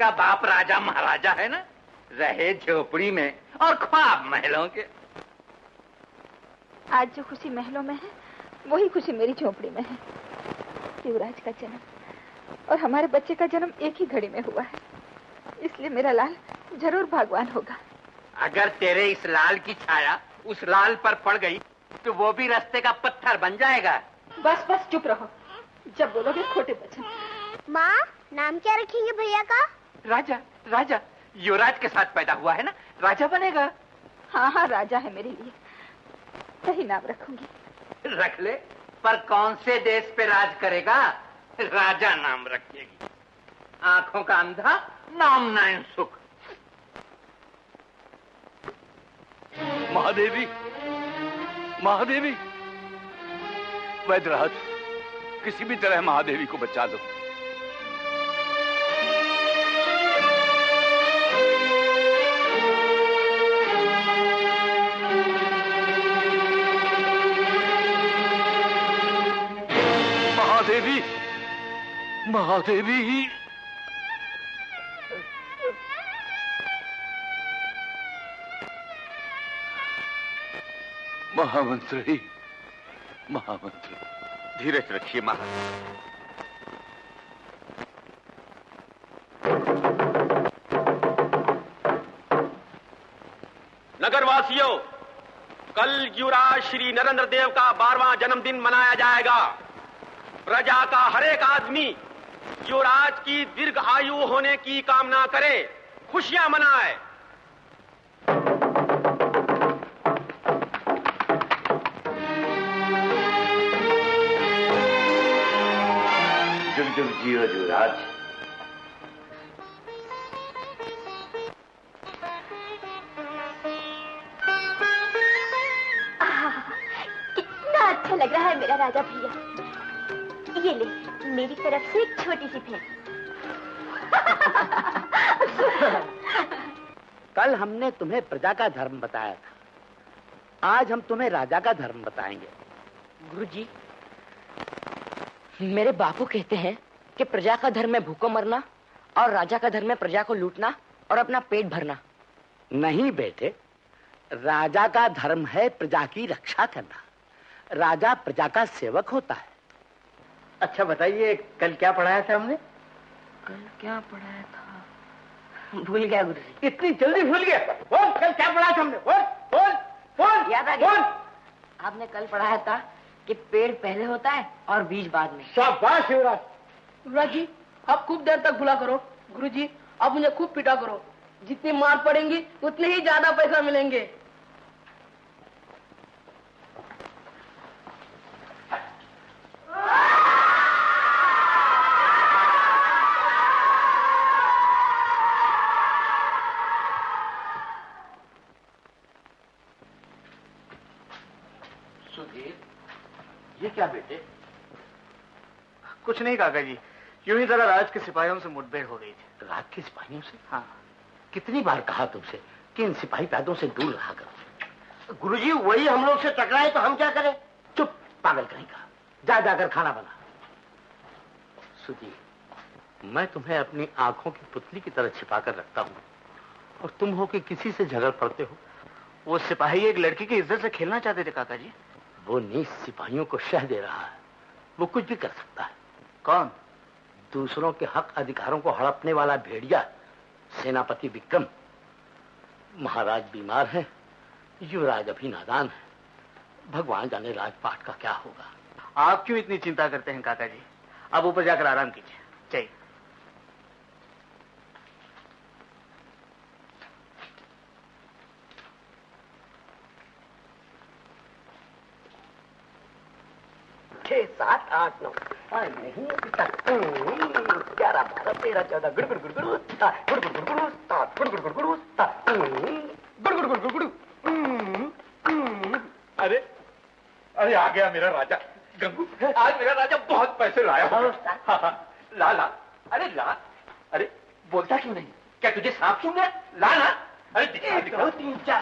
जिसका बाप राजा महाराजा है ना, रहे झोपड़ी में और ख्वाब महलों के। आज जो खुशी महलों में है वही खुशी मेरी झोपड़ी में है। युवराज का जन्म और हमारे बच्चे का जन्म एक ही घड़ी में हुआ है, इसलिए मेरा लाल जरूर भगवान होगा। अगर तेरे इस लाल की छाया उस लाल पर पड़ गई तो वो भी रास्ते का पत्थर बन जाएगा। बस बस चुप रहो, जब बोलोगे खोटे वचन। माँ, नाम क्या रखेंगे भैया का? राजा। राजा युवराज के साथ पैदा हुआ है ना, राजा बनेगा। हाँ हाँ, राजा है मेरे लिए, सही नाम रखूंगी। रख ले, पर कौन से देश पे राज करेगा? राजा नाम रखेगी। आंखों का अंधा, नाम नाइन सुख। महादेवी, महादेवी, वैद्यराज, किसी भी तरह महादेवी को बचा दो। महादेवी, महादेवी, महामंत्री, महामंत्री। धीरज रखिए महाराज। नगरवासियों, कल युवराज श्री नरेंद्र देव का 12वां जन्मदिन मनाया जाएगा। प्रजा का हर एक आदमी युवराज की दीर्घ आयु होने की कामना करे, खुशियां मनाए। जुग जुग जियो युवराज। कितना अच्छा लग रहा है मेरा राजा भैया। ये ले, मेरी तरफ से एक छोटी सी भेंट। कल हमने तुम्हें प्रजा का धर्म बताया था, आज हम तुम्हें राजा का धर्म बताएंगे। गुरुजी, मेरे बापू कहते हैं कि प्रजा का धर्म है भूखों मरना और राजा का धर्म है प्रजा को लूटना और अपना पेट भरना। नहीं बेटे, राजा का धर्म है प्रजा की रक्षा करना, राजा प्रजा का सेवक होता है। अच्छा बताइए, कल क्या पढ़ाया था हमने? कल क्या पढ़ाया था? भूल गया गुरुजी। इतनी जल्दी भूल गया? बोल, कल क्या पढ़ाया था हमने? बोल बोल बोल। याद आ गया? आपने कल पढ़ाया था कि पेड़ पहले होता है और बीज बाद में। शाबाश युवराज। युवराज जी, आप खूब देर तक भुला करो। गुरुजी, आप मुझे खूब पिटा करो। जितनी मार पड़ेंगी उतने ही ज्यादा पैसा मिलेंगे। ये क्या बेटे? कुछ नहीं काका जी, यूं ही जरा राज के सिपाहियों से मुठभेड़ हो गई थी। राज के सिपाहियों से? हाँ। कितनी बार कहा तुमसे कि इन सिपाही पैदों से दूर रहा करो। गुरुजी, वही हम लोग से टकराए तो हम क्या करें? चुप, पागल कहीं का। जा जाकर खाना बना। सुधीर, मैं तुम्हें अपनी आंखों की पुतली की तरह छिपा कर रखता हूँ और तुम हो कि किसी से झगड़ पड़ते हो। वो सिपाही एक लड़की की इज्जत से खेलना चाहते थे काका जी। वो नीच सिपाहियों को शह दे रहा है, वो कुछ भी कर सकता है। कौन? दूसरों के हक अधिकारों को हड़पने वाला भेड़िया सेनापति विक्रम। महाराज बीमार है, युवराज अभी नादान है। भगवान जाने राजपाट का क्या होगा। आप क्यों इतनी चिंता करते हैं काका जी? आप ऊपर जाकर आराम कीजिए। चाहिए। छह सात आठ नौ नहीं 11 12 13 14 गुड़ गुड़ गुड़ गुड़ गुड़ गुड़ गुड़ गुड़ गुड़ गुड़ गुड़ गुड़ गुड़ गुड़। अरे अरे, आ गया मेरा राजा गंगू। आज मेरा राजा बहुत पैसे लाया। हाँ, ला ला। अरे ला। अरे बोलता क्यों नहीं? क्या तुझे सांप सूंघ गया? ला ना। अरे दिखाओ 3 4।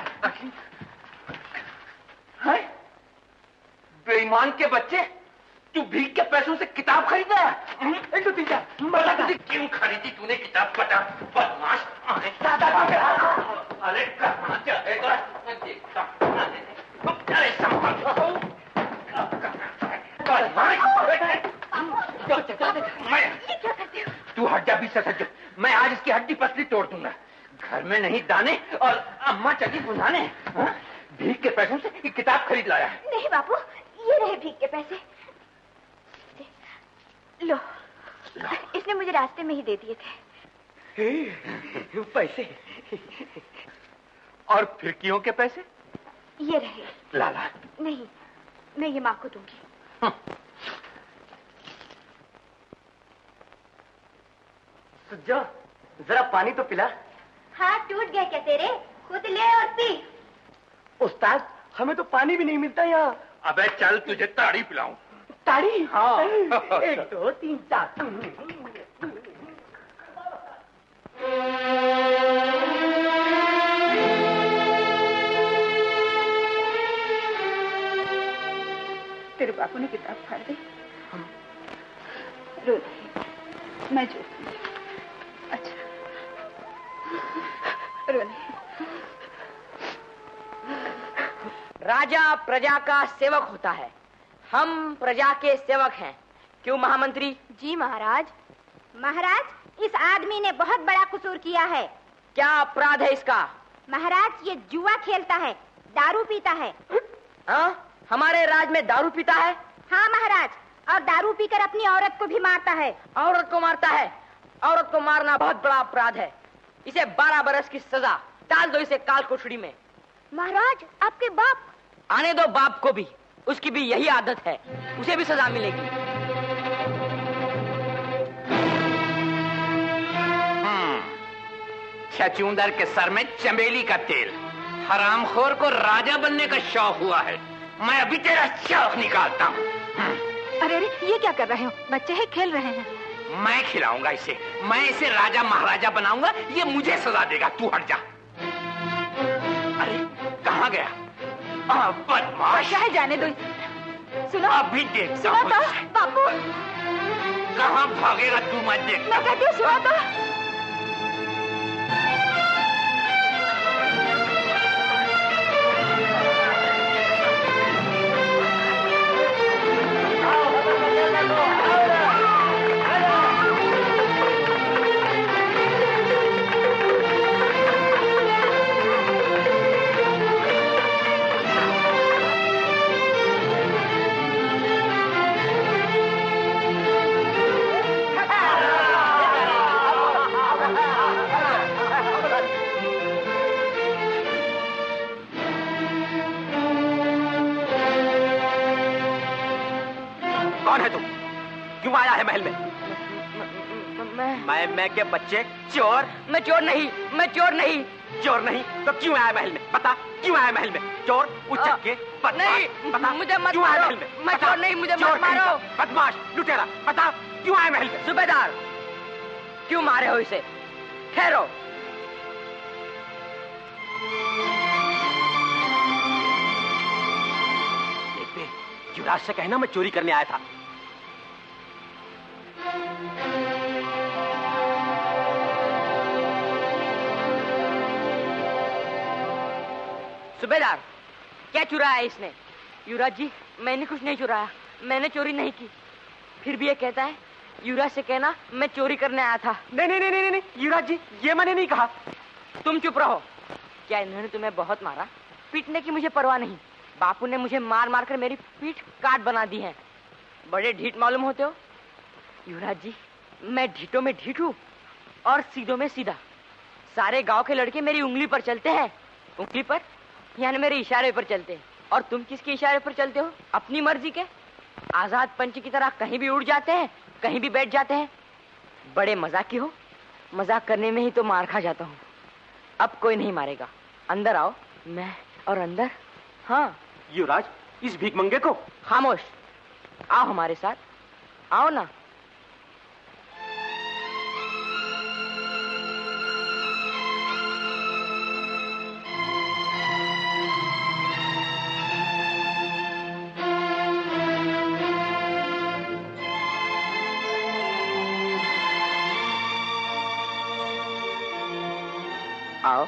है बेईमान के बच्चे, तू भीख के पैसों से किताब खरीदा है? 1 2 3 4। बता तुझे क्यों खरीदी तूने किताब? बता मैं आज इसकी हड्डी पसली तोड़ दूंगा। घर में नहीं दाने और अम्मा चली बुझाने। भीख के पैसों से एक किताब खरीद लाया है। नहीं बापू, ये रहे भीख के पैसे। लो, इसने मुझे रास्ते में ही दे दिए थे। पैसे और फिरकियों के पैसे? ये रहे। लाला नहीं, मैं ये माँ को दूंगी। सुज्जो, जरा पानी तो पिला। हाथ टूट गया क्या तेरे? खुद ले और पी। उस्ताद, हमें तो पानी भी नहीं मिलता यहाँ। अबे चल, तुझे ताड़ी पिलाऊं। ताड़ी? हाँ। 1 2 3 4। तेरे बापू ने किताब फाड़ दी। रो नहीं, मैं जोड़ती हूँ। अच्छा, रो नहीं। राजा प्रजा का सेवक होता है, हम प्रजा के सेवक हैं। क्यों महामंत्री? जी महाराज। महाराज, इस आदमी ने बहुत बड़ा कसूर किया है। क्या अपराध है इसका? महाराज, ये जुआ खेलता है, दारू पीता है। हाँ? हमारे राज में दारू पीता है? हाँ महाराज, और दारू पीकर अपनी औरत को भी मारता है। औरत को मारता है? औरत को मारना बहुत बड़ा अपराध है। इसे 12 बरस की सजा। डाल दो इसे काल कोठड़ी में। महाराज, आपके बाप? आने दो बाप को भी, उसकी भी यही आदत है, उसे भी सजा मिलेगी। छछूंदर के सर में चमेली का तेल। हरामखोर को राजा बनने का शौक हुआ है। मैं अभी तेरा शौक निकालता हूँ। अरे अरे, ये क्या कर रहे हो? बच्चे हैं, खेल रहे हैं। मैं खिलाऊंगा इसे, मैं इसे राजा महाराजा बनाऊंगा, ये मुझे सजा देगा। तू हट जा। अरे कहाँ गया? बदमाश है, जाने दो। सुनो, अभी देखता हूँ। बापू कहाँ भागेगा तू? मैं देखता हूँ। मैं कहती हूँ, सुनो तो। कौन है तू? क्यों आया है महल में? मैं के बच्चे चोर? मैं चोर नहीं, मैं चोर नहीं। चोर नहीं तो क्यों आया महल में? पता क्यों आया महल में? चोर उचक के नहीं, पता मुझे मत क्यों आया मारो। महल में? मैं चोर नहीं, मुझे मत मारो। बदमाश लुटेरा, पता क्यों आया महल में? सूबेदार, क्यों मारे हो इसे? ठहरो। युवराज से कहना मैं चोरी करने आया था। सूबेदार, क्या चुराया इसने? युवराज जी, मैंने कुछ नहीं चुराया, मैंने चोरी नहीं की। फिर भी ये कहता है युवराज से कहना मैं चोरी करने आया था। नहीं नहीं नहीं नहीं, नहीं युवराज जी, ये मैंने नहीं कहा। तुम चुप रहो। क्या इन्होंने तुम्हें बहुत मारा? पीटने की मुझे परवाह नहीं। बापू ने मुझे मार मार कर मेरी पीठ काट बना दी है। बड़े ढीठ मालूम होते हो। युवराज जी, मैं ढीठों में ढीठ हूँ और सीधों में सीधा। सारे गांव के लड़के मेरी उंगली पर चलते हैं। उंगली पर यानी मेरे इशारे पर चलते हैं। और तुम किसके इशारे पर चलते हो? अपनी मर्जी के। आजाद पंच की तरह कहीं भी उड़ जाते हैं, कहीं भी बैठ जाते हैं। बड़े मजाकी हो। मजाक करने में ही तो मार खा जाता हूँ। अब कोई नहीं मारेगा। अंदर आओ। मैं और अंदर। हाँ युवराज, इस भीख मंगे को। खामोश। आओ हमारे साथ, आओ ना। आओ।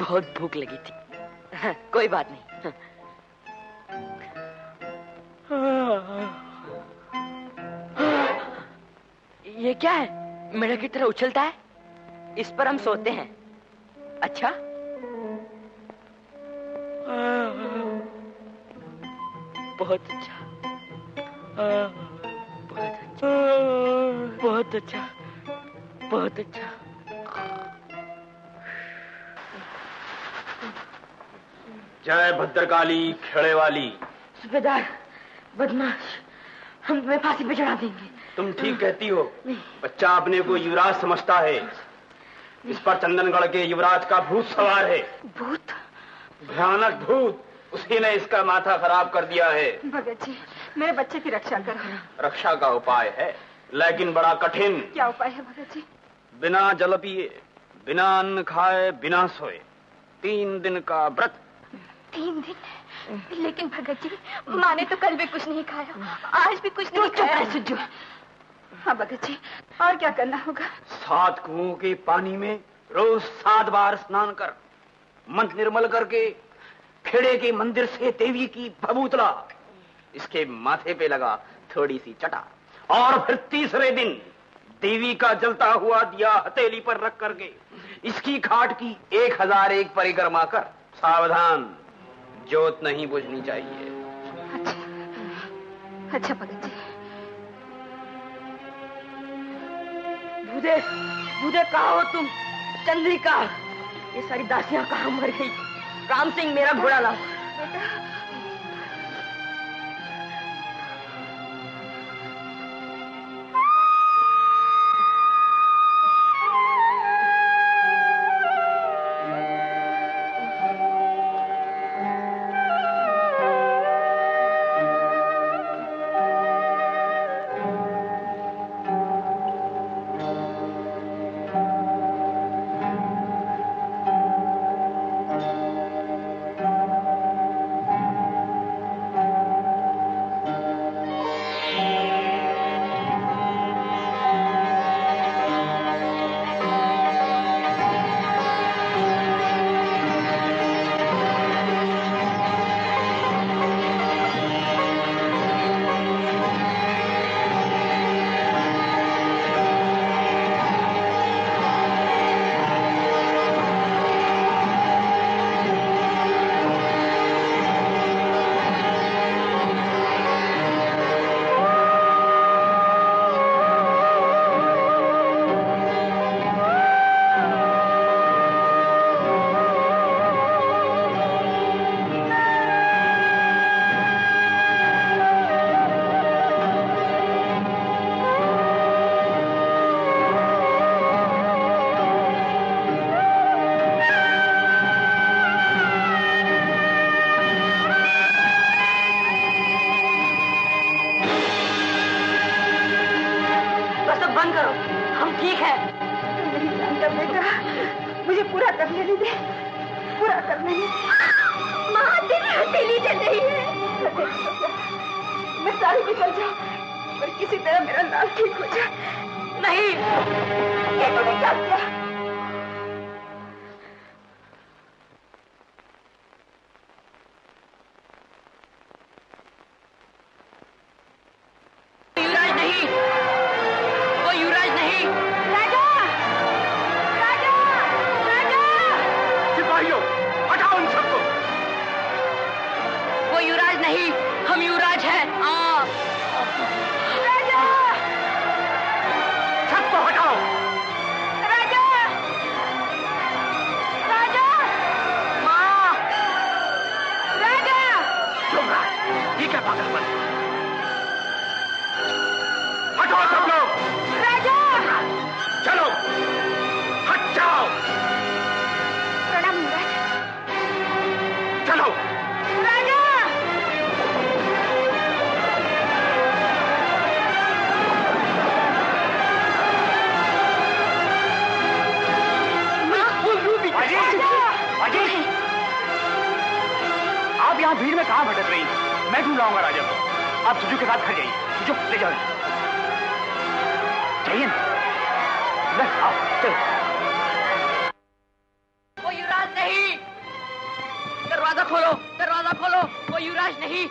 बहुत भूख लगी थी। कोई बात नहीं। ये क्या है? मेढक की तरह उछलता है। इस पर हम सोते हैं। अच्छा, बहुत अच्छा, बहुत अच्छा, बहुत अच्छा, बहुत अच्छा। जय भद्रकाली खेड़े वाली। सूबेदार, बदमाश, हम तुम्हें फांसी पे चढ़ा देंगे। तुम ठीक कहती हो। बच्चा अपने को युवराज समझता है। इस पर चंदनगढ़ के युवराज का भूत सवार है। भूत? भयानक भूत। उसी ने इसका माथा खराब कर दिया है। भगत जी, मेरे बच्चे की रक्षा करो। रक्षा का उपाय है, लेकिन बड़ा कठिन। क्या उपाय है भगत जी? बिना जल पिए, बिना अन्न खाए, बिना सोए 3 दिन का व्रत। 3 दिन? लेकिन भगत जी, माँ ने तो कल भी कुछ नहीं खाया, आज भी कुछ नहीं खाया। सुजो। हाँ भगत जी, और क्या करना होगा? 7 कुओं के पानी में रोज 7 बार स्नान कर, मन निर्मल करके खेड़े के मंदिर से देवी की भभूतला इसके माथे पे लगा थोड़ी सी चटा, और फिर तीसरे दिन देवी का जलता हुआ दिया हथेली पर रख करके इसकी खाट की 1001 परिक्रमा कर। सावधान, जोत नहीं बुझनी चाहिए। अच्छा, अच्छा भगत जी। भूदेव, भूदेव कहाँ हो तुम? चंद्रिका, ये सारी दासियां कहाँ मर गई? राम सिंह, मेरा घोड़ा लाओ। चल। वो युवराज नहीं, दरवाजा खोलो, दरवाजा खोलो। वो युवराज नहीं,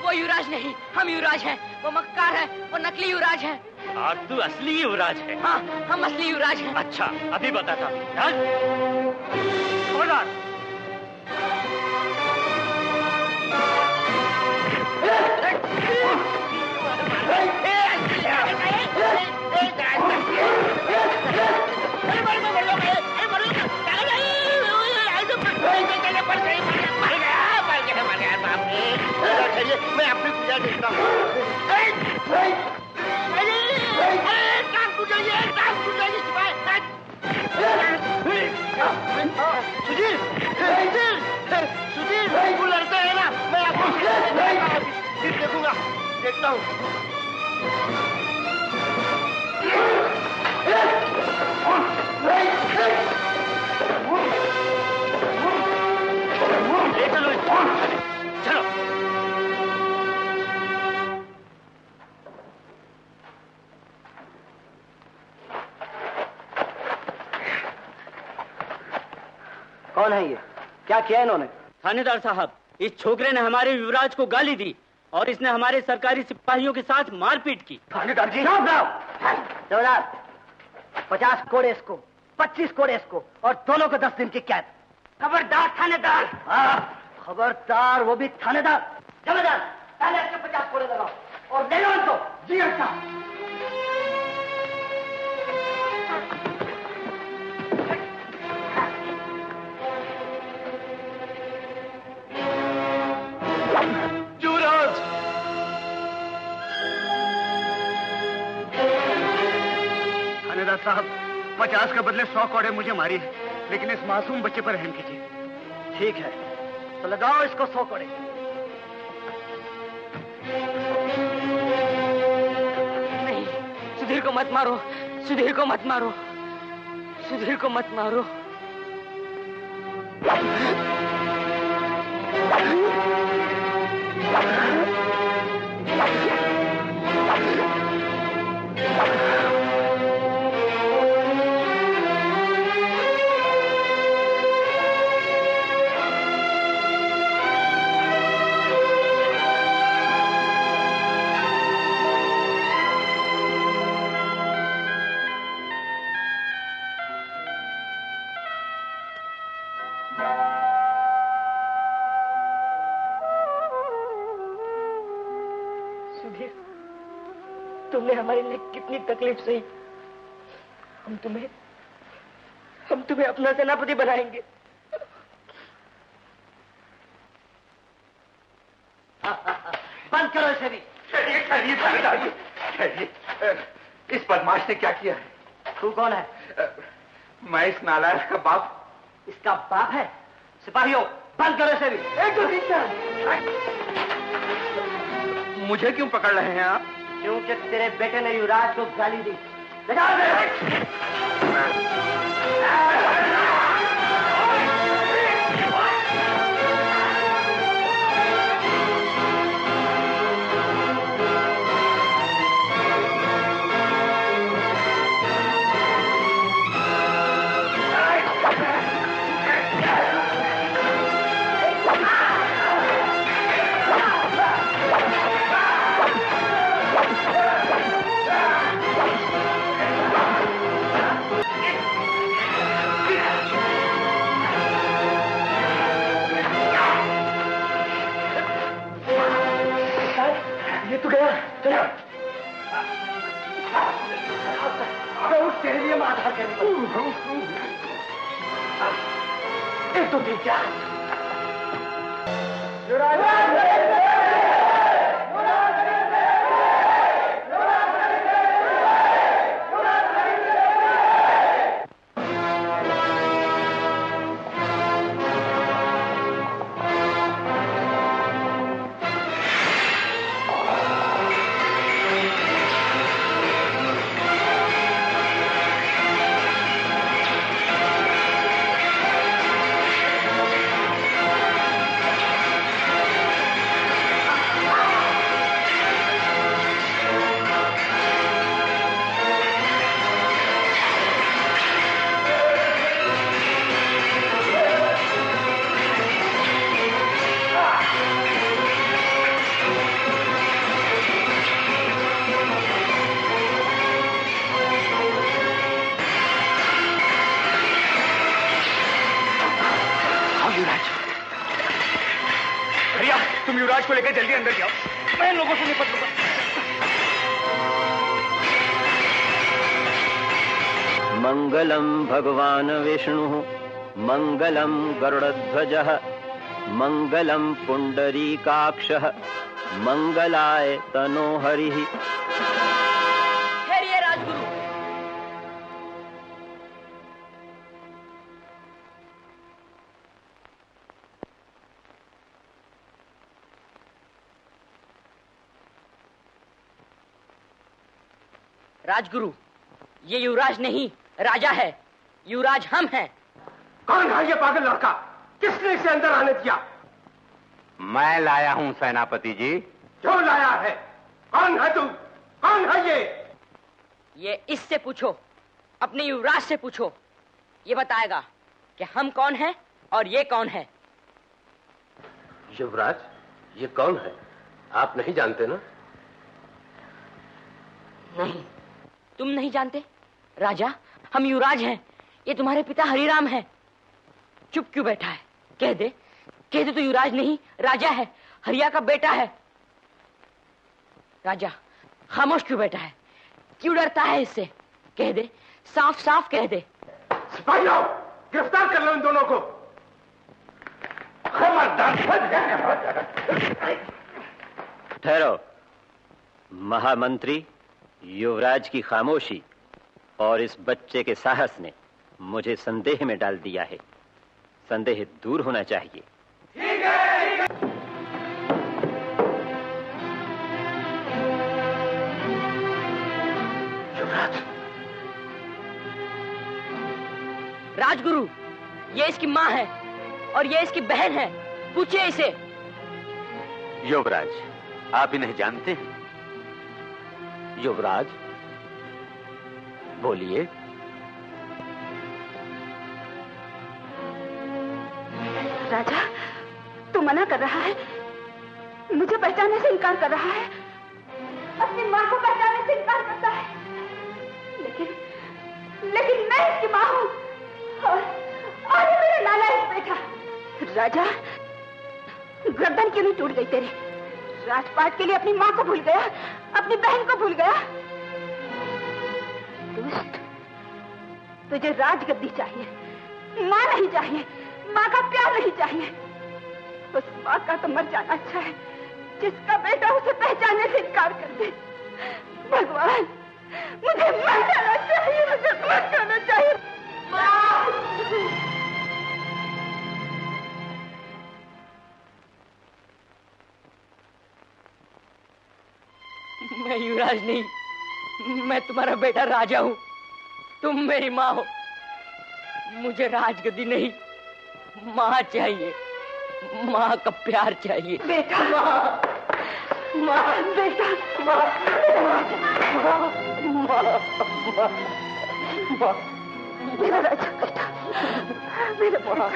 वो युवराज नहीं, हम युवराज हैं। वो मक्कार है, वो नकली युवराज है। और तू असली युवराज है? हाँ, हम असली युवराज हैं। अच्छा, अभी बताता हूँ। मैं अपनी पूजा देखता हूँ। सुधीर, सुधीर, वो लड़ते हैं ना, मैं आपको फिर देखूंगा, देखता हूँ। चलो चलो। कौन है ये? क्या किया इन्होंने? थानेदार साहब, इस छोकरे ने हमारे युवराज को गाली दी और इसने हमारे सरकारी सिपाहियों के साथ मारपीट की। थानेदार जी, जवाहर 50 कोड़े इसको, 25 कोड़े इसको और दोनों को 10 दिन की कैद। खबरदार थानेदार। खबरदार, वो भी थानेदार। जमादार, पहले इसके 50 कोड़े लगाओ और ले लो इनको। जी अच्छा। युवराज! थानेदार साहब, 50 के बदले 100 कोड़े मुझे मारी है, लेकिन इस मासूम बच्चे पर रहम कीजिए। ठीक है, तो लगाओ इसको 100 कोड़े। नहीं, सुधीर को मत मारो, सुधीर को मत मारो, सुधीर को मत मारो। तुमने हमारे लिए कितनी तकलीफ सही। हम तुम्हें अपना सेनापति बनाएंगे। बंद करो इसे भी। खैरिए थानेदार जी, खैरिए। इस बदमाश ने क्या किया है? तू कौन है? मैं इस नालायक का बाप। इसका बाप है? सिपाहियों, बंद करो इसे भी। एक दो तीन चार। मुझे क्यों पकड़ रहे हैं आप? क्योंकि तेरे बेटे ने युवराज को गाली दी। ले जाओ तू गया, चलो। तेरे लिए माथा करनी। एक दो तीन चार। युवराज को लेकर जल्दी अंदर जाओ, मैं इन लोगों से निपट लूंगा। मंगलम भगवान विष्णु मंगलम गरुड़ध्वजः मंगलम पुंडरीकाक्षः मंगलाय तनो हरिः। ठहरिए राजगुरु। राजगुरु, ये युवराज नहीं राजा है। युवराज हम हैं। कौन है ये पागल लड़का? किसने इसे अंदर आने दिया? मैं लाया हूं सेनापति जी। क्यों लाया है? कौन है तू? कौन है ये इससे पूछो, अपने युवराज से पूछो। ये बताएगा कि हम कौन हैं और ये कौन है। युवराज, ये कौन है? आप नहीं जानते ना? नहीं, तुम नहीं जानते? राजा, हम युवराज हैं। ये तुम्हारे पिता हरिराम हैं। चुप क्यों बैठा है? कह दे तो युवराज नहीं राजा है, हरिया का बेटा है। राजा, खामोश क्यों बैठा है? क्यों डरता है इससे? कह दे, साफ साफ कह दे। सिपाहियों, गिरफ्तार कर लो इन दोनों को। ठहरो। महामंत्री, युवराज की खामोशी और इस बच्चे के साहस ने मुझे संदेह में डाल दिया है। संदेह दूर होना चाहिए। ठीक है। युवराज। राजगुरु, ये इसकी माँ है और ये इसकी बहन है। पूछिए इसे। युवराज, आप इन्हें जानते हैं? युवराज, बोलिए। राजा, तू मना कर रहा है, मुझे पहचानने से इनकार कर रहा है, अपनी माँ को पहचानने से इनकार करता है। लेकिन मैं इसकी माँ हूँ और ये मेरा लाला एक बेटा। राजा, गर्दन क्यों नहीं टूट गई तेरी? राजपाट के लिए अपनी माँ को भूल गया, अपनी बहन को भूल गया। दुष्ट, तुझे राजगद्दी चाहिए, माँ नहीं चाहिए, माँ का प्यार नहीं चाहिए। उस माँ का तो मर जाना अच्छा है जिसका बेटा उसे पहचानने से इनकार कर दे। भगवान, मुझे मर जाना चाहिए, मुझे मर जाना चाहिए। मैं युवराज नहीं, मैं तुम्हारा बेटा राजा हूँ। तुम मेरी माँ हो। मुझे राजगद्दी नहीं, माँ चाहिए। माँ का प्यार चाहिए। बेटा, माँ, बेटा, माँ, मेरा राजा बेटा, मेरा बेटा।